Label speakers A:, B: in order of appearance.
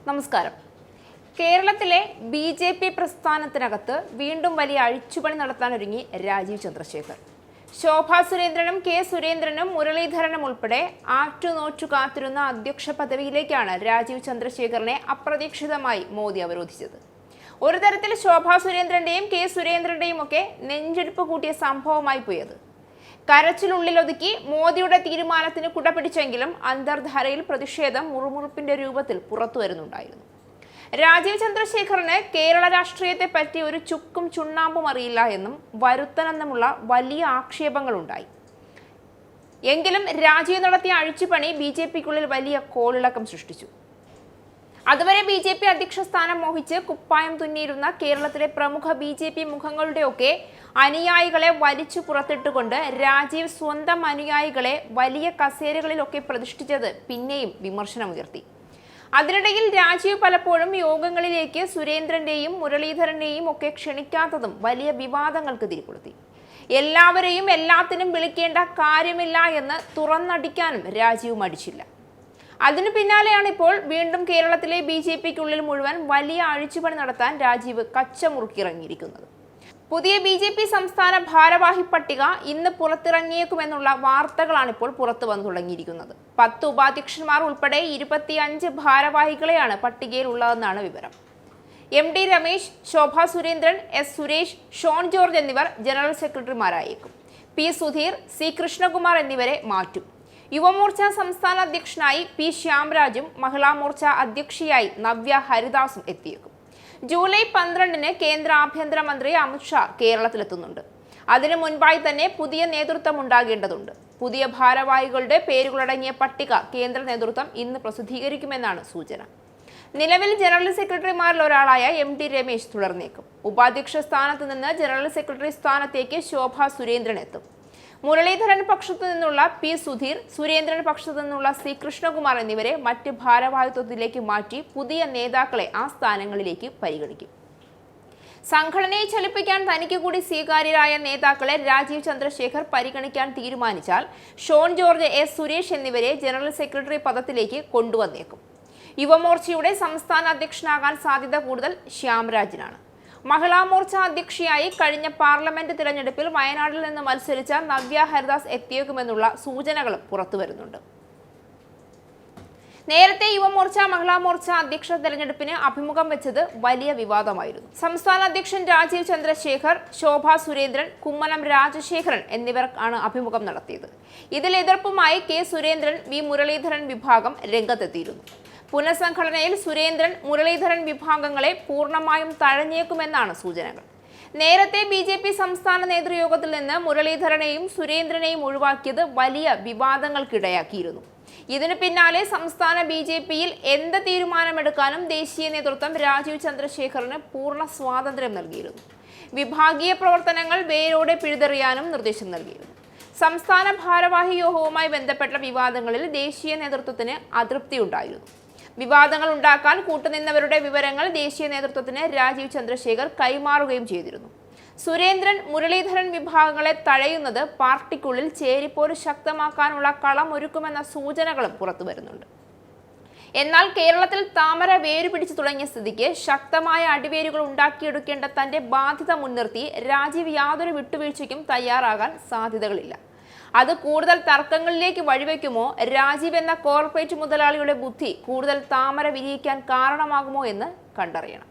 A: നമസ്കാരം. കേരളത്തിലെ ബി.ജെ.പി. പ്രസ്ഥാനത്തിനകത്ത് വീണ്ടും വലിയ അഴിച്ചുപണി നടത്താനൊരുങ്ങി രാജീവ് ചന്ദ്രശേഖർ. ശോഭാ സുരേന്ദ്രനും കെ സുരേന്ദ്രനും മുരളീധരനും ഉൾപ്പെടെ ആറ്റുനോറ്റു കാത്തിരുന്ന അധ്യക്ഷ പദവിയിലേക്കാണ് രാജീവ് ചന്ദ്രശേഖറിനെ അപ്രതീക്ഷിതമായി മോദി അവരോധിച്ചത്. ഒരു തരത്തിൽ ശോഭാ സുരേന്ദ്രന്റെയും കെ സുരേന്ദ്രന്റെയും ഒക്കെ നെഞ്ചെടുപ്പ് കൂട്ടിയ സംഭവമായി പോയത്. കരച്ചിലുള്ളിലൊതുക്കി മോദിയുടെ തീരുമാനത്തിന് കുടപിടിച്ചെങ്കിലും അന്തർധാരയിൽ പ്രതിഷേധം മുറുമുറുപ്പിന്റെ രൂപത്തിൽ പുറത്തു വരുന്നുണ്ടായിരുന്നു. രാജീവ് ചന്ദ്രശേഖറിന് കേരള രാഷ്ട്രീയത്തെ പറ്റി ഒരു ചുക്കും ചുണ്ണാമ്പും അറിയില്ല എന്നും വരുത്തനെന്നുമുള്ള വലിയ ആക്ഷേപങ്ങളുണ്ടായി. എങ്കിലും രാജീവ് നടത്തിയ അഴിച്ചുപണി ബി.ജെ.പിക്കുള്ളിൽ വലിയ കോളിളക്കം സൃഷ്ടിച്ചു. അതുവരെ ബി.ജെ.പി. അധ്യക്ഷ സ്ഥാനം മോഹിച്ച് കുപ്പായം തുന്നിയിരുന്ന കേരളത്തിലെ പ്രമുഖ ബി.ജെ.പി. മുഖങ്ങളുടെയൊക്കെ അനുയായികളെ വലിച്ചു പുറത്തിട്ടുകൊണ്ട് രാജീവ് സ്വന്തം അനുയായികളെ വലിയ കസേരകളിലൊക്കെ പ്രതിഷ്ഠിച്ചത് പിന്നെയും വിമർശനമുയർത്തി. അതിനിടയിൽ രാജീവ് പലപ്പോഴും യോഗങ്ങളിലേക്ക് സുരേന്ദ്രന്റെയും മുരളീധരന്റെയും ഒക്കെ ക്ഷണിക്കാത്തതും വലിയ വിവാദങ്ങൾക്ക് തിരികൊളുത്തി. എല്ലാവരെയും എല്ലാത്തിനും വിളിക്കേണ്ട കാര്യമില്ല എന്ന് തുറന്നടിക്കാനും രാജീവ് മടിച്ചില്ല. അതിനു പിന്നാലെയാണ് ഇപ്പോൾ വീണ്ടും കേരളത്തിലെ ബി.ജെ.പിക്കുള്ളിൽ മുഴുവൻ വലിയ അഴിച്ചുപണി നടത്താൻ രാജീവ് കച്ചമുറുക്കിറങ്ങിയിരിക്കുന്നത്. പുതിയ ബി.ജെ.പി. സംസ്ഥാന ഭാരവാഹി പട്ടിക ഇന്ന് പുറത്തിറങ്ങിയേക്കുമെന്നുള്ള വാർത്തകളാണിപ്പോൾ പുറത്തു വന്നു തുടങ്ങിയിരിക്കുന്നത്. 10 ഉപാധ്യക്ഷന്മാർ ഉൾപ്പെടെ 25 ഭാരവാഹികളെയാണ് പട്ടികയിൽ ഉള്ളതെന്നാണ് വിവരം. എം.ഡി. രമേശ്, ശോഭാ സുരേന്ദ്രൻ, എസ്. സുരേഷ്, ഷോൺ ജോർജ് എന്നിവർ ജനറൽ സെക്രട്ടറിമാരായേക്കും. പി. സുധീർ, സി. കൃഷ്ണകുമാർ എന്നിവരെ മാറ്റും. യുവമോർച്ച സംസ്ഥാന അധ്യക്ഷനായി പി. ശ്യാംരാജും മഹിളാ മോർച്ച അധ്യക്ഷയായി നവ്യ ഹരിദാസും എത്തിയേക്കും. ജൂലൈ 12-ന് കേന്ദ്ര ആഭ്യന്തരമന്ത്രി അമിത്ഷാ കേരളത്തിലെത്തുന്നുണ്ട്. അതിനു മുൻപായി തന്നെ പുതിയ നേതൃത്വം ഉണ്ടാകേണ്ടതുണ്ട്. പുതിയ ഭാരവാഹികളുടെ പേരുകളടങ്ങിയ പട്ടിക കേന്ദ്ര നേതൃത്വം ഇന്ന് പ്രസിദ്ധീകരിക്കുമെന്നാണ് സൂചന. നിലവിൽ ജനറൽ സെക്രട്ടറിമാരിൽ ഒരാളായ എം.ഡി. രമേശ് തുടർന്നേക്കും. ഉപാധ്യക്ഷ സ്ഥാനത്ത് നിന്ന് ജനറൽ സെക്രട്ടറി സ്ഥാനത്തേക്ക് ശോഭാ സുരേന്ദ്രൻ എത്തും. മുരളീധരൻ പക്ഷത്തു നിന്നുള്ള പി. സുധീർ, സുരേന്ദ്രൻ പക്ഷത്തു നിന്നുള്ള സി. കൃഷ്ണകുമാർ എന്നിവരെ മറ്റ് ഭാരവാഹിത്വത്തിലേക്ക് മാറ്റി പുതിയ നേതാക്കളെ ആ സ്ഥാനങ്ങളിലേക്ക് പരിഗണിക്കും. സംഘടനയെ ചലിപ്പിക്കാൻ തനിക്ക് കൂടി സ്വീകാര്യരായ നേതാക്കളെ രാജീവ് ചന്ദ്രശേഖർ പരിഗണിക്കാൻ തീരുമാനിച്ചാൽ ഷോൺ ജോർജ്, എസ്. സുരേഷ് എന്നിവരെ ജനറൽ സെക്രട്ടറി പദത്തിലേക്ക് കൊണ്ടുവന്നേക്കും. യുവമോർച്ചയുടെ സംസ്ഥാന അധ്യക്ഷനാകാൻ സാധ്യത കൂടുതൽ ശ്യാംരാജിനാണ്. മഹിളാ മോർച്ച അധ്യക്ഷയായി കഴിഞ്ഞ പാർലമെന്റ് തിരഞ്ഞെടുപ്പിൽ വയനാട്ടിൽ നിന്ന് മത്സരിച്ച നവ്യ ഹരിദാസ് എത്തിയേക്കുമെന്നുള്ള സൂചനകളും പുറത്തുവരുന്നുണ്ട്. നേരത്തെ യുവമോർച്ച മഹിളാ മോർച്ച അധ്യക്ഷ തെരഞ്ഞെടുപ്പിന് അഭിമുഖം വെച്ചത് വലിയ വിവാദമായിരുന്നു. സംസ്ഥാന അധ്യക്ഷൻ രാജീവ് ചന്ദ്രശേഖർ, ശോഭാ സുരേന്ദ്രൻ, കുമ്മനം രാജശേഖരൻ എന്നിവർക്കാണ് അഭിമുഖം നടത്തിയത്. ഇതിൽ എതിർപ്പുമായി കെ സുരേന്ദ്രൻ, വി. മുരളീധരൻ വിഭാഗം രംഗത്തെത്തിയിരുന്നു. പുനഃസംഘടനയിൽ സുരേന്ദ്രൻ, മുരളീധരൻ വിഭാഗങ്ങളെ പൂർണ്ണമായും തഴഞ്ഞേക്കുമെന്നാണ് സൂചനകൾ. നേരത്തെ ബി.ജെ.പി. സംസ്ഥാന നേതൃയോഗത്തിൽ നിന്ന് മുരളീധരനെയും സുരേന്ദ്രനെയും ഒഴിവാക്കിയത് വലിയ വിവാദങ്ങൾക്കിടയാക്കിയിരുന്നു. ഇതിനു പിന്നാലെ സംസ്ഥാന ബി.ജെ.പിയിൽ എന്ത് തീരുമാനമെടുക്കാനും ദേശീയ നേതൃത്വം രാജീവ് ചന്ദ്രശേഖറിന് പൂർണ്ണ സ്വാതന്ത്ര്യം നൽകിയിരുന്നു. വിഭാഗീയ പ്രവർത്തനങ്ങൾ വേരോടെ പിഴുതെറിയാനും നിർദ്ദേശം നൽകിയിരുന്നു. സംസ്ഥാന ഭാരവാഹി യോഗവുമായി ബന്ധപ്പെട്ട വിവാദങ്ങളിൽ ദേശീയ നേതൃത്വത്തിന് അതൃപ്തിയുണ്ടായിരുന്നു. വിവാദങ്ങൾ ഉണ്ടാക്കാൻ കൂട്ടുനിന്നവരുടെ വിവരങ്ങൾ ദേശീയ നേതൃത്വത്തിന് രാജീവ് ചന്ദ്രശേഖർ കൈമാറുകയും ചെയ്തിരുന്നു. സുരേന്ദ്രൻ, മുരളീധരൻ വിഭാഗങ്ങളെ തഴയുന്നത് പാർട്ടിക്കുള്ളിൽ ചേരിപ്പോര് ശക്തമാക്കാനുള്ള കളമൊരുക്കുമെന്ന സൂചനകളും പുറത്തുവരുന്നുണ്ട്. എന്നാൽ കേരളത്തിൽ താമര വേരുപിടിച്ചു തുടങ്ങിയ സ്ഥിതിക്ക് ശക്തമായ അടിവേരുകൾ ഉണ്ടാക്കിയെടുക്കേണ്ട തന്റെ ബാധ്യത മുൻനിർത്തി രാജീവ് യാതൊരു വിട്ടുവീഴ്ചയ്ക്കും തയ്യാറാകാൻ സാധ്യതകളില്ല. അത് കൂടുതൽ തർക്കങ്ങളിലേക്ക് വഴിവെക്കുമോ, രാജീവ് എന്ന കോർപ്പറേറ്റ് മുതലാളിയുടെ ബുദ്ധി കൂടുതൽ താമര വിരിയിക്കാൻ കാരണമാകുമോ എന്ന് കണ്ടറിയണം.